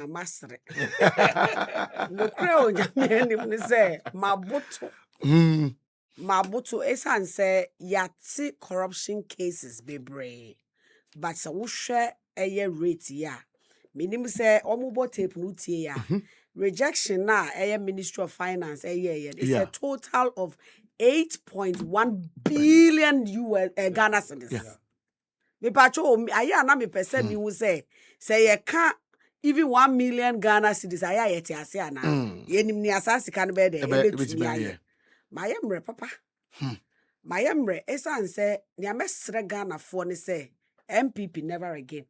Amasre. No crow, Jamie say, Mabuto. Mabuto, Esan say, Yati corruption cases be brave. But so we share a year rate, ya. Minim say, Omubo tape nuti ya. Rejection na a Ministry of Finance a year. It's a total of 8.1 billion Ghana cedis. Me pacho, aya na me person me who say you can't even 1 million Ghana cedis aya yeti ase ana. Yenim ni asasi kan be de ebetumi aye. Mayemre papa. Mayemre esan say nia mesre Ghana fo ne say NPP never again.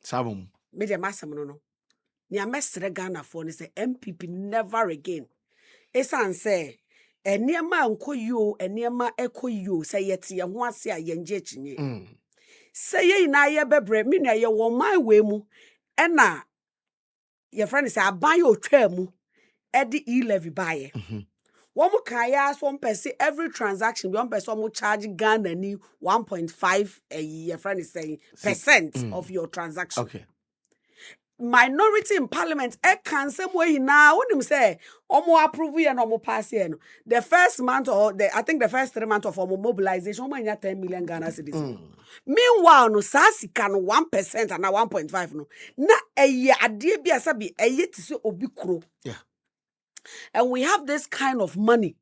Sabum. Me de masem no. Nia mesre Ghana fo ne say NPP never again. Esan say eniema nkoyo eniema ekoyo say yeti ye ho ase a yenje chinye. Say ye na ye bebre me na ye wo my way mu e na your friend say aban yo twa mu e di e-levy buy. One mo kan ya so person every transaction one person mo charge Ghana ni 1.5 your friend is saying percent of your transaction. Okay. Minority in parliament can same way now when him say omo approve and omo pass here no the first month or I think the first 3 months of omo mobilization omo nya 10 million Ghana cedis. Meanwhile no sasika no 1% and 1.5 no na eye ade bia sabi eye ti se obi kro. Yeah. And we have this kind of money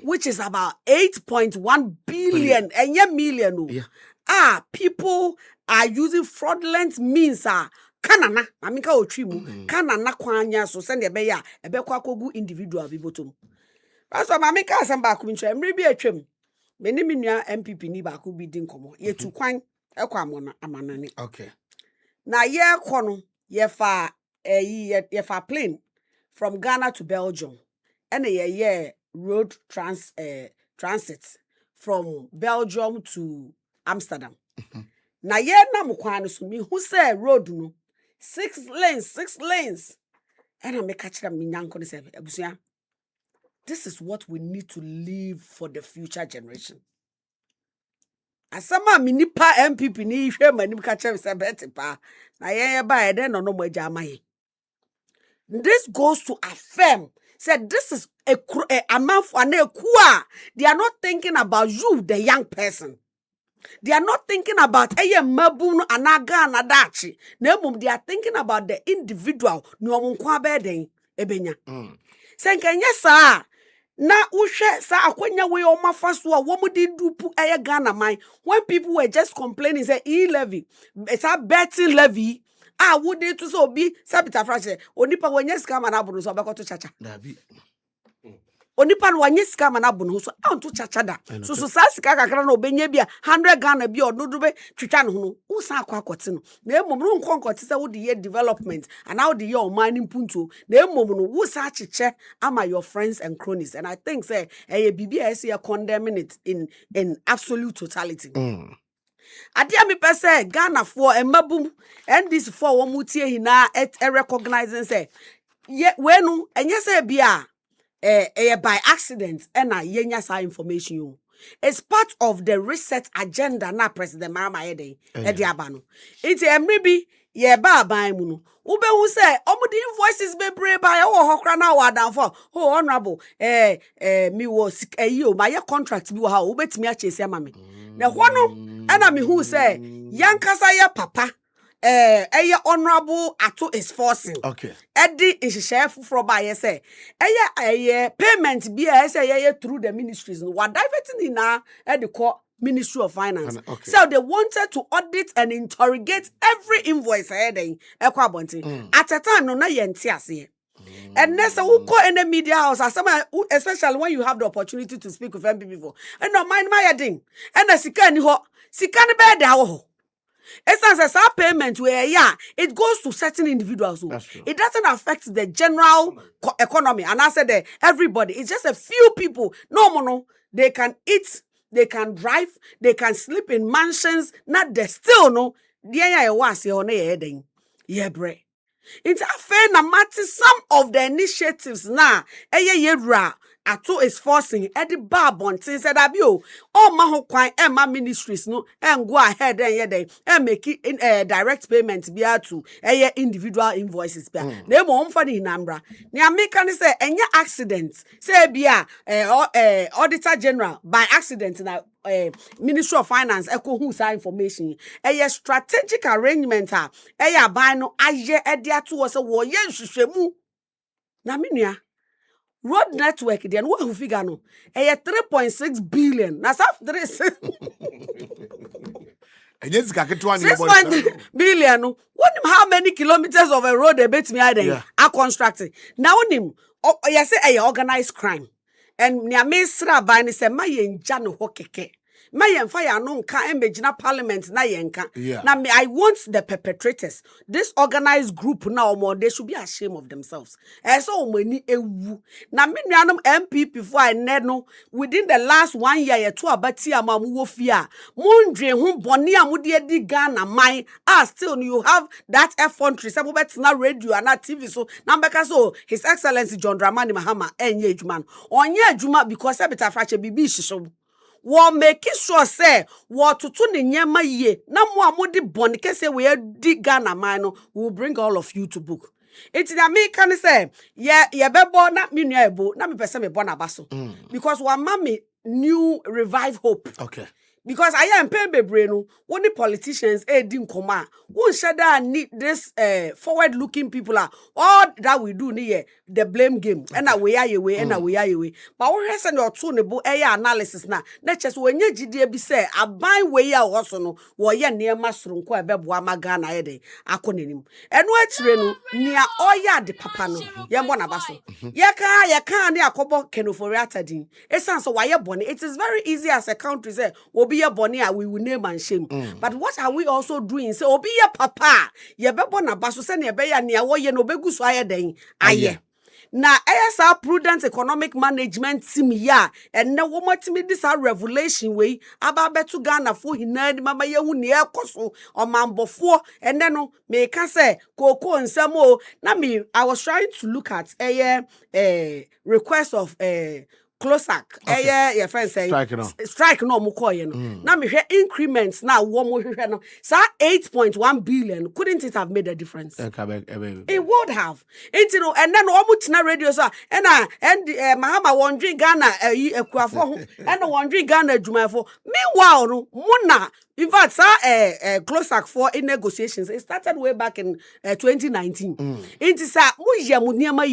which is about 8.1 billion and million no. Yeah. People are using fraudulent means kanana amika otwi mu kanana kwanya so send ebe ya ebe kwa kogu individual bi botom pastor amika asamba ku nche mri bi atwam me ni menua NPP ni ba ku bi din komo ye tu kwan ekwa amona amanane. Okay. Na ye kɔ no ye fa plane from Ghana to Belgium and ye road transit from Belgium to Amsterdam. Na ye na mo kwan so me hu say road no 6 lanes. And I make catch them nyanko say abusia. This is what we need to leave for the future generation. Asama mi nipa NPP ni hwe manim catch them say betipa. Na ye ba e den no mo agya amaye. This goes to affirm said this is a man for an ekua. They are not thinking about you, the young person. They are not thinking about mabu anaga anadachi. They are thinking about the individual. No nkwa beden ebenya. Senkanya sa na uhwe sa akwanya we o mafaso a wo mudi dupu Ghana man. When people were just complaining say e-levy, it's a betting levy. Would it to so be sabita frache onipa wanye scam na abunu so bekoto chacha. Dabi. Onipa no wanye scam na abunu so anto chacha da. So sa sika kakra na obenye bia 100 Ghana bia odudube twitwa no ho. Wo sa akwakote no. Na emom no nkonkote se wo de ye development and how de ye o man impunto. Na emom no wo sa acheche ama your friends and cronies. And I think say bibia ese condemning it in absolute totality. Adia mi pese Ghana for emabum and this for wo mutie hina recognizing say ye wenu enye say bia by accident and yenya sa information you. It's part of the reset agenda na President Mama Ede aba no. Iti emri bi ye ba ban mu no. Ube hu say omudi invoices be brave by wo hokra na wadan for. Oh honorable mi wo o my contract bi wo ha obetimi a chese ama me. Na ho no ana me hu say yankasa ye papa honorable Ato is forcing. Okay. Eddie is chef for by ye say. Payment be say through the ministries. What diverting in now at the court Ministry of Finance. Okay. So they wanted to audit and interrogate every invoice at a time no na yentiase. And next who call any media house especially when you have the opportunity to speak with NPP before. And no mind my thing. And the sikani be there. As our payment where it goes to certain individuals. It doesn't affect the general economy. And I said everybody. It's just a few people. No, they can eat, they can drive, they can sleep in mansions. Not the still no. It's a fair na matter some of the initiatives na yedra ato is forcing Eddie Barbontin said abio all maho kwan Emma ministries no and go ahead and and make it direct payment be to individual invoices be na mo mfa ni nambra ni ameka ni say enya accident say bia auditor general by accident na Ministry of Finance echo who sa information strategic arrangement buy no aye ede ato so wo ye nhwehwemu na menua road network there no who figure no 3.6 billion na saf 3 6 billion no how many kilometers of a road they bet me are constructing now nim you say organized crime and nia mesra by ni say maye nja no hokeke maye mfa ya no nka emegina parliament na ye nka na me I want the perpetrators this organized group now they should be ashamed of themselves so many ewu na me nuanom NPP for I no within the last 1 year ye to abati amamu wo fia mondwe ho bone amode edi Ghana man still you have that effrontery say na radio and TV so na beka so His Excellency John Dramani Mahama enye adwuma onye adwuma because ebita frache bibi hyeso wo make sure say wo tutu ne nyema ye na mo amode bone kese we di Ghana man no will bring all of you to book. It's na me can say ye bebo na me nua ebo na me pese me bona baso because wa mama new revive hope. Okay. Because I am paying bebre no when the politicians din koma won shada need this forward looking people are all that we do near the blame game and we are your way and we are your way but we send your two nebo analysis na just when you gidie bi say aban we ya also no wo ye niema soronko ebeboa magana ye de akonenim eno akire no nia oya de papa no ye mbona baso ye kan ne akobo kenofori atadin esan so waye bone it is very easy as a country say obi ye bone we will name and shame but what are we also doing say obi ye papa ye bebo na baso se ne be ya ne wo ye no begu so aye den aye na ESA prudent economic management team ya and na wo matimi this revelation we aba betu Ghana fo hinadi mama ye hu ne ekoso omambofo and then no me ka say koko nsamo na me I was trying to look at request of Closak, your friend say strike no mo call no. Now me hear increments now one more no. So 8.1 billion couldn't it have made a difference? It would have. You know, and then omutina radio so and Mahama wondering Ghana ekuafo and wondering Ghana adwumafo. Meanwhile no mona in fact Closak for in negotiations it started way back in 2019. It is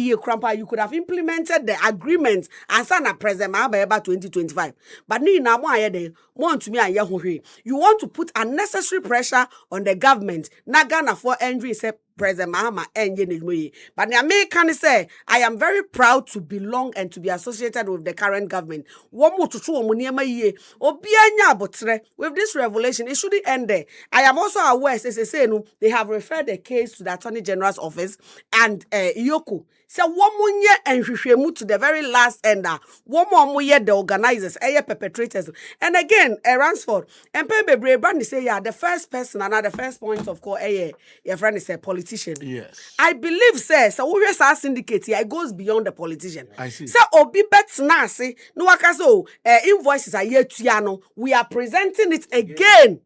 you could have implemented the agreement and President Mahama 2025. But ni na mo ayede want to me aye hohwe. You want to put unnecessary pressure on the government. Na Ghana for entry say President Mahama enye nejmoyi. But the American say I am very proud to belong and to be associated with the current government. Womo tutu omo niema ye. Obi anya abotre with this revelation it shouldn't end there. I am also aware say no they have referred the case to the Attorney General's office and Iyoko. So womo nye enhwehwemu to the very last ender. Womo ye the organizers, perpetrators. And again, Ransford, and Pembe Brand say the first person and the first point of call your friend is a politician. Yes. I believe so we just syndicate here it goes beyond the politician. I see. So obi bet na say no wakaso invoices are yet to we are presenting it again.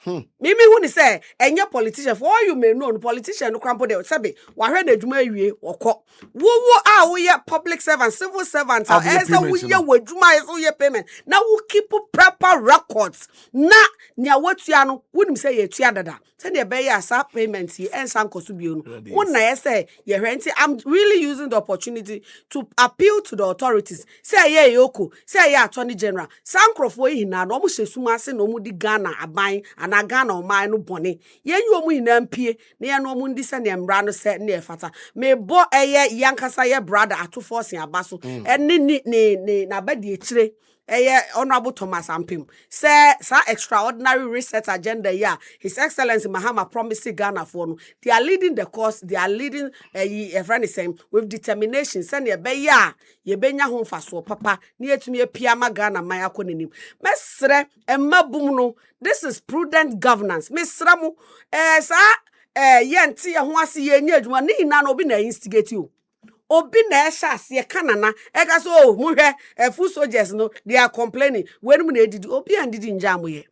Mimi who say enye politician for all you may know politician no crampo de sabe wa hwe na adwuma awie wokọ wo we public servants civil servants as we ye wadwuma so ye payment na we keep proper records na nia watua no wonim say ye tua dada say de be ya sa payment ye ensan koso bio no won na ye say ye hwenti I'm really using the opportunity to appeal to the authorities say ye yoko say ye Attorney General sankrofo yi na no mo hyesuma ase no mo di Ghana aban na Ghana man no bone yen you omu hinam pie na ye no omu ndi se ne mbra no se ne efata me bo yankasa ye brother ato force abaso ene na badi ekire Honorable Thomas Ampim say extraordinary research agenda His Excellency Mahama promising Ghana for no they are leading the course they are leading a friend is saying with determination send ye be ye benya ho faso papa na yetumi apiama Ghana man akonenim mesre emabum no this is prudent governance mesra mo ye nti ye ho ase ye nya adwuma ni na no bi na instigate you obi na ese kanana eka so muhwe food soldiers no they are complaining when mu na edidi obi andidi njamo ye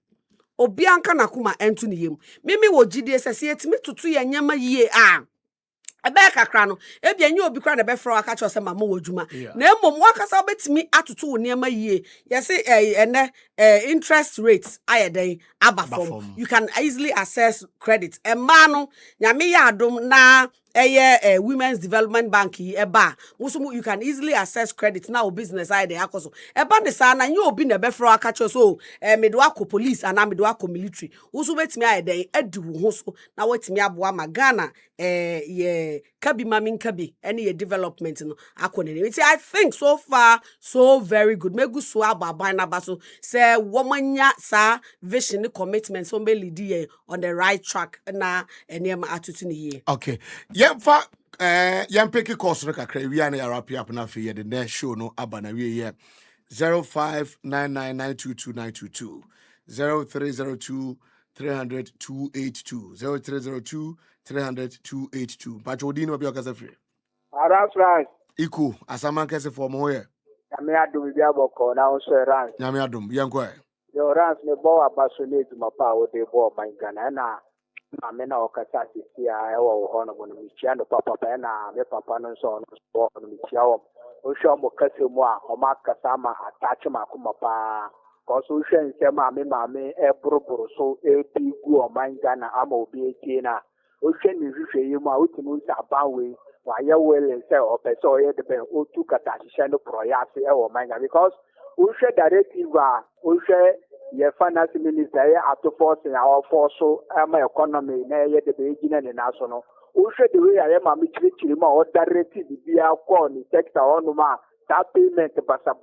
obi anka na kuma entu ne yem mimi wo gidie sese yetimi tutu ye nyama yie ebe kakra no ebia nye obi kra na be fra aka cho se mama wodwuma na emom wakasa obetimi atutu wo niam yie yesi interest rates ayeden abafom you can easily access credit emma no nyame ya adom na women's development bank eba musumu you can easily access credit now business ayeden akoso eba de sa na nye obi na be fra aka cho so medo akọ police ana medo akọ military usu betimi ayeden adi wo ho so na watimi aboa magana kabi mami kabi any development no akone I think so far so very good megu so ababa na baso say womanya sa vision commitment so be lead on the right track na enema atutu ne ye. Okay, yemfa yempeki course no kakra wi ana wrap up na fe the next show no aba na wi ye 0599922922 0302 300 282 0302 300 282 but odi no be okasa free That's right. Iku asaman kese for mo here Nyame adom bi aboko na so ran. Nyame adom yenko Yo ran me bo abasole tu mapa wo de bo mangana na me na okasa sisi a ewo ho no no michia no papa na me papa no so no michia wo o sho mo kase mu a o ma kasa ma attach ma kuma pa ko so hwe nse ma me e buruburu so e ti gu o mangana ama obi eke na o hwe ni hwe yi mu a o ti mu sa bawe wa ye well say o pe so ye de be o tu kata hye no proyase e wo manga because o hwe directive a o hwe ye finance minister ye ato force ya o force ama economy na ye de be gina ne na so no o hwe de we ya ma me chiri ma o directive bia ko ni sector onu ma that payment basa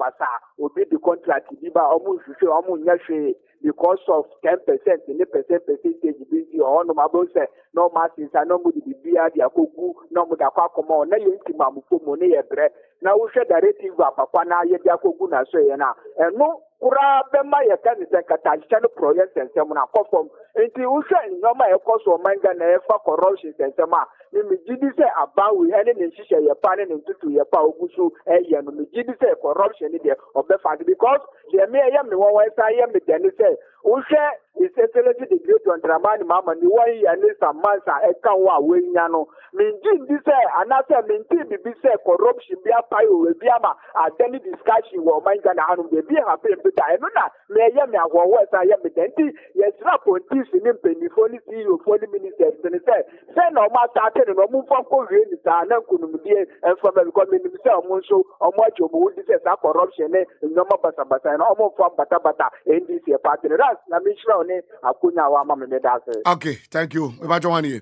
obi the contract bi ba omu hwe omu nya hwe because of 10% in the percentage bi onu ma bo say no masses no mu di bia dia kogu no mu da kwa komo na ye ntima mu fomo ne ye bre na wo hwe directive papa na ye dia kogu na so ye na eno kura be ma ye kan se kata hye no project ensem na kofom enti wo hwe nyoma e koso manga na e fa corruption ensem a mi gidi se abawi ene ne hye ye pa ne ntutu ye pa ogusu e ye no mi gidi se corruption ni de obefa because ye me ye me won wen sa ye me de ne se wo hwe iseteleti de great on dramani mama ni wan ya ne some Mensah e kan wa wenya no minji bi se anase minti bi se corruption bi apayo we bi ama adani discussion wo manga na hanu be bi happen bi da eno na me ye me agwo sa ye me denti ye sra pontis ni mpenifo ni CEO fo ni ministers ni se na o ma start no mu fo ko wie ni sa na nkunu mi e fo be because me ni se o mu so o mo ajo mo di se sa corruption ne nyoma basa na o mo fo bata NDC e party ras na mi shira oni akunya wa ma me da se. Okay, thank you. We ba join here.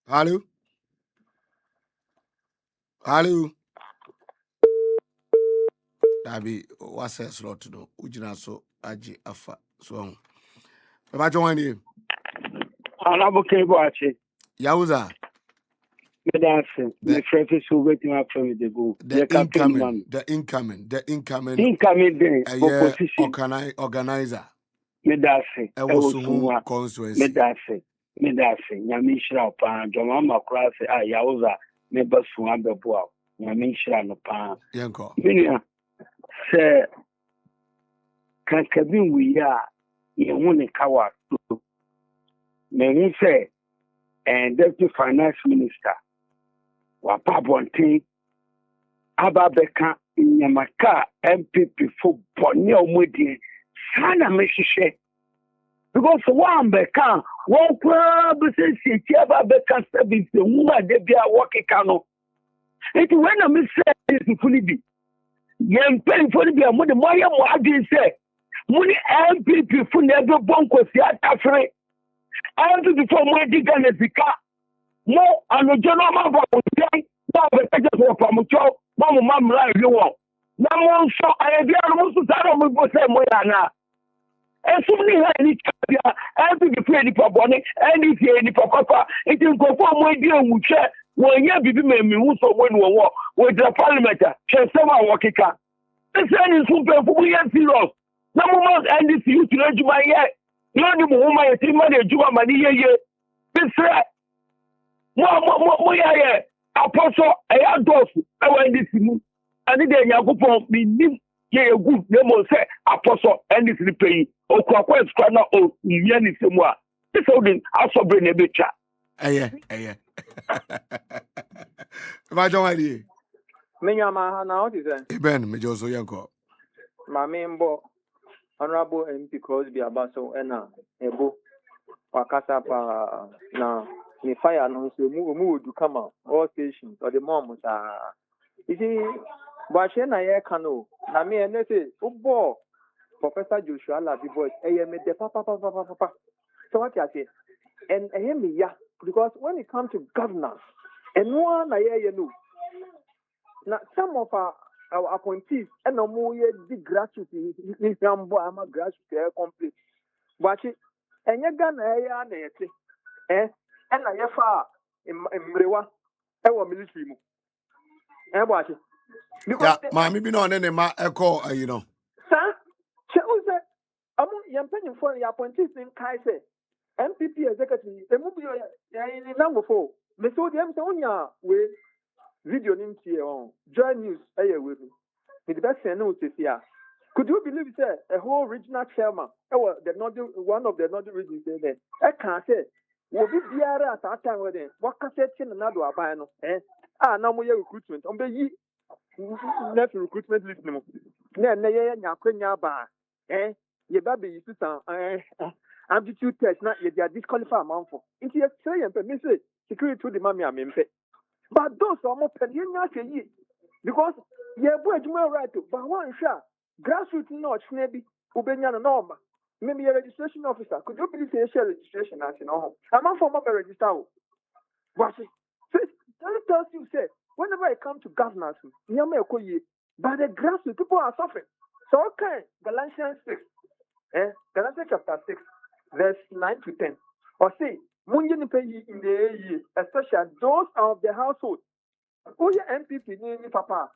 Hello. Dabi what's a slot to do? Ujina so aji afa so. We ba join here. Alabuke bo achi. Yauza. Me da se. Me friend so waiting up for me to go. The incoming day opposition organizer. Me da se. E wo so constituency. Me da se. Nyame hira pa joma makra se Yauza me basu abebo a. Nyame hira no pa. Yenko. Minia se kankabin wiya ye hu ne kawa to. Me hu se deputy finance minister wa pabontin ababeka nyamaka NPP fo boni omodie sana mehwehwe because one beka one kwa bese ti ababeka service nwuma de bia wokeka no it when I say is fully be yen pen fully be mo de moye mo adin say muni NPP fo na do bonko si atafre NPP fo mo diga na zika mo anojo no ma bo na be kaje fo pamucho mo mo mamra wi won na mo so ayebia no so sare mo bo say mo ya na esu ni ha ni tabia NPP fo ni pobone NDC ni pokofa iti nkofo mo di enwuche wonye bibi memi hu so mo ni wo dra parliament chesema wokika ese ni sunpe fu ye serious na mo NDC you to ejuma ye no ni mo ma ye ti ma de ejuma ma ni ye bisre mo ya ye Apostle Ayadolf, I want this to and then Yakupon, me nim, ye a good name on say, Apostle, and this repay, or Quaquas Crana, or Yanni Simwa. This holding also bring a bitcha. Yeah. My don't idea. Menyama now is Ben, me Joso Yanko. my main bo Honorable MP Krosbi Abaso ena ebo wakasa pa na ni fire no so mu do come all stations or the mom you see but she na ye kano na me ene say ubo Professor Joshua Labi voice me de papa so what you say and me ya because when it comes to governance and one na ye no now some of our appointees and no more the gratuity in Rambo ama gratuity complete. But and you gonna and I fa in Mrewa military mu. Watch it. Yeah, mammy be on any ma echo, you know. Sir, she was penny for the appointees in Kaise, NPP executive, the movie in number 4. The so them with video on Joy News with me. The best thing is here. Could you believe that a whole regional chairman, one of the northern regions there, I can't say, will be there at that time with them. What can say another abano? No more recruitment. On the net recruitment list. Your baby is aptitude test, not yet, they are disqualified amount for. It's a say and permit security to the mommy I'm in pay. But those are more penny because you're right to, but one shot, grassroots not maybe Ubenya norma. Maybe a registration officer. Could you please say share registration as you know? I'm on form of a register. Watch it. Tell tells you say whenever I come to governance, but the grassroots people are suffering. So okay, Galatians 6, Galatians chapter 6, verse 9 to 10. Or say, Munjini pay in the year, especially those of the household. Oh, yeah, NPP, papa.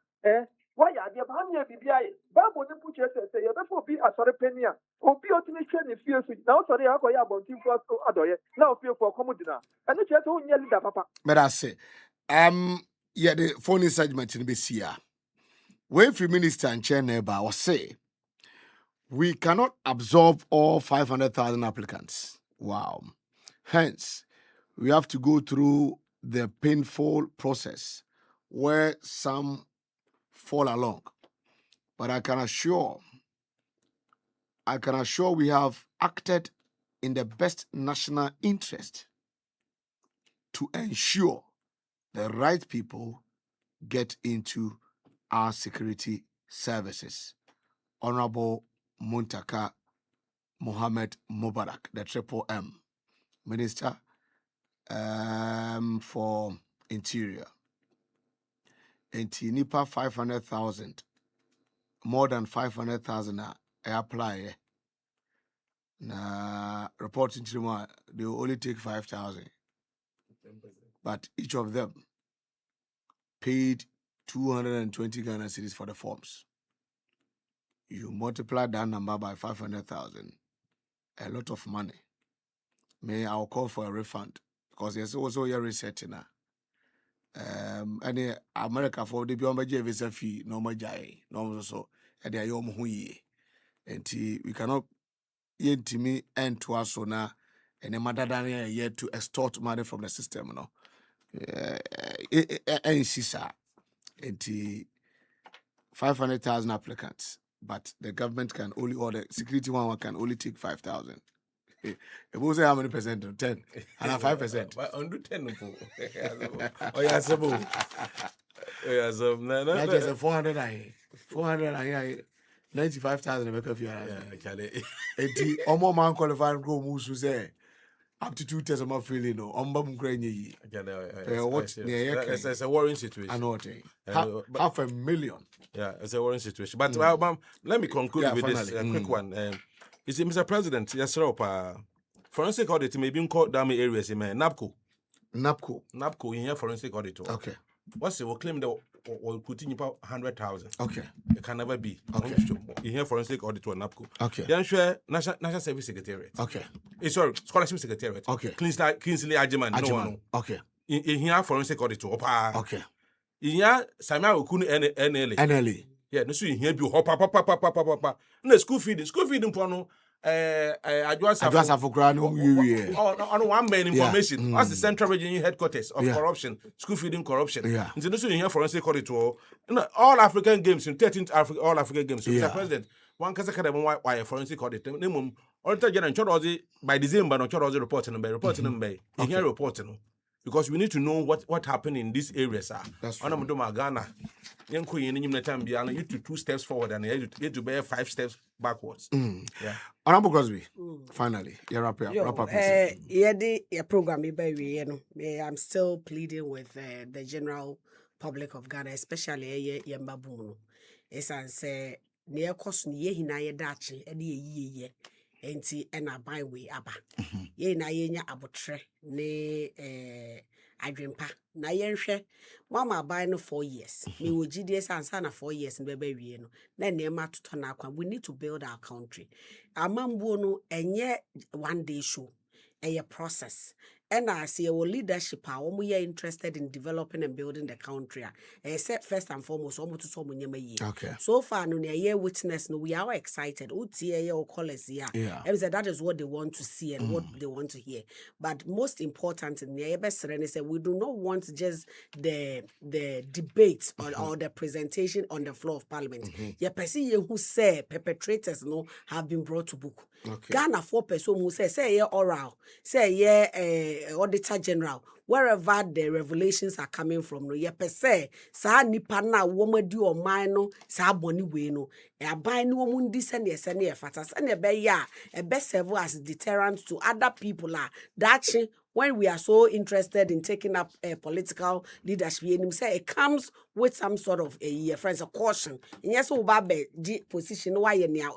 Why are the Banya BBI? Babu the put say, you better be a sorry penny. Or be automation if you now sorry, I go about you for Adoye. Now feel for Commodina. And the chat on your leader, papa. But I say, yeah, the phone is segment in BCA. When free minister and chair neighbor was say, we cannot absorb all 500,000 applicants. Wow. Hence, we have to go through the painful process where some fall along. But I can assure we have acted in the best national interest to ensure the right people get into our security services. Honorable Muntaka Mohammed Mubarak, the Triple M, Minister for Interior. And Nipa 500,000, more than 500,000 I apply. Na reporting to them, they will only take 5,000. But each of them paid 220 Ghana cedis for the forms. You multiply that number by 500,000, a lot of money. I'll call for a refund because there's also a research now. Any America for the beyond visa fee, no more jay, no so, and they are your hui. And we cannot yet to me and to us so now, and the mother than yet to extort money from the system, no. And sisa, and 500,000 applicants, but the government can only order security one can only take 5,000. It will say how many percent? 10 and 5%. But under 10. Oh, yeah, so. That is a 400. 95,000 make of you. And man qualified go Musu say up to 2 tests of my feeling. No, it's a worrying situation. I know what $500,000. Yeah, it's a worrying situation. But let me conclude with this quick one. You see, Mr. President, yes, sir. Forensic audit may be called down areas in NAPCO in here forensic auditor. Okay. What's the claim that will put in about 100,000? Okay. It can never be. Okay. In here forensic auditor NAPCO. Okay. Then share National Service Secretariat. Okay. Sorry, Scholarship Secretariat. Okay. Kingsley Ajiman. No. Okay. in here forensic audit opa. Okay. In here Samia Okunu NLA. Yeah, no so in here be hopa. No school feeding pono Adwasa for crying on one main information. That's the Mm. Central Region Headquarters of Yeah. corruption, school feeding corruption. Yeah. And so in here forensic audit all African games in 13th all African games. So Yeah. Mr. President, one can say why forensic audit. Minimum auditor general by December no reporting by in here reporting. Because we need to know what happened in these areas. That's true. Ghana. You to 2 steps forward and you to bear 5 steps backwards. Yeah. Honorable Krosbi, finally, you're up here. Your program, I'm still pleading with the general public of Ghana, especially Yambabuno. It's and say near cost ye hina dachi, ye enti ena by way aba. Ye na yenya abotre ne adwempa na yenhwe mama buy no 4 years me wo GDS ansa na 4 years nbeba wie no na nema toto na akwa. We need to build our country. Amambuo no enye one day show a process. And I see our leadership are interested in developing and building the country. Except first and foremost, Okay. so far, no year witness, no, we are excited. Or callers here. Yeah. That is what they want to see and what they want to hear. But most important, we do not want just the debates or the presentation on the floor of Parliament. Who say perpetrators have been brought to book. Okay. Ghana 4 person who say oral, say Auditor General, wherever the revelations are coming from, no, ye per se, sa nipa na woman do or mine, sa boni we no, a buy no mundi send ye send ye fatas, and a best serve as deterrent to other people. That's when we are so interested in taking up a political leadership, you say it comes with some sort of a friends of caution. And yes, Ubabe position why now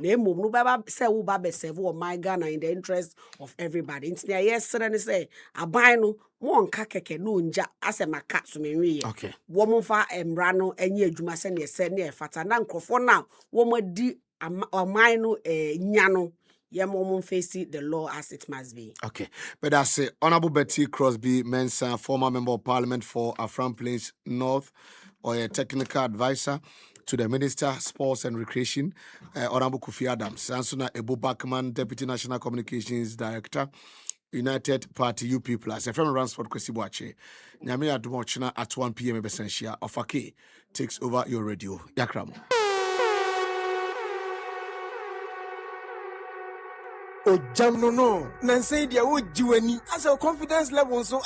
name no baba say Ubabe serve or my Ghana in the interest of everybody. It's near yes, and say a bino more kakeke no nja as a macat to me. Okay. Woman fa embrano and ye jumasen ye send ye fatanan for now. Woman di a mino nyano. Yamon facing the law as it must be. Okay. But that's it. Honorable Betty Krosbi Mensah, former member of parliament for Afram Plains North, or a technical advisor to the Minister Sports and Recreation, Honorable Kofi Adams, Sansuna Ebo Bakman, Deputy National Communications Director, United Party UP Plus, a friend Ransford Kwesibuache. Nyame Adumochina at 1 p.m. Ebesensia of Ake takes over your radio. Yakram. O jam no. Nansay dia o jiwani. As our confidence level so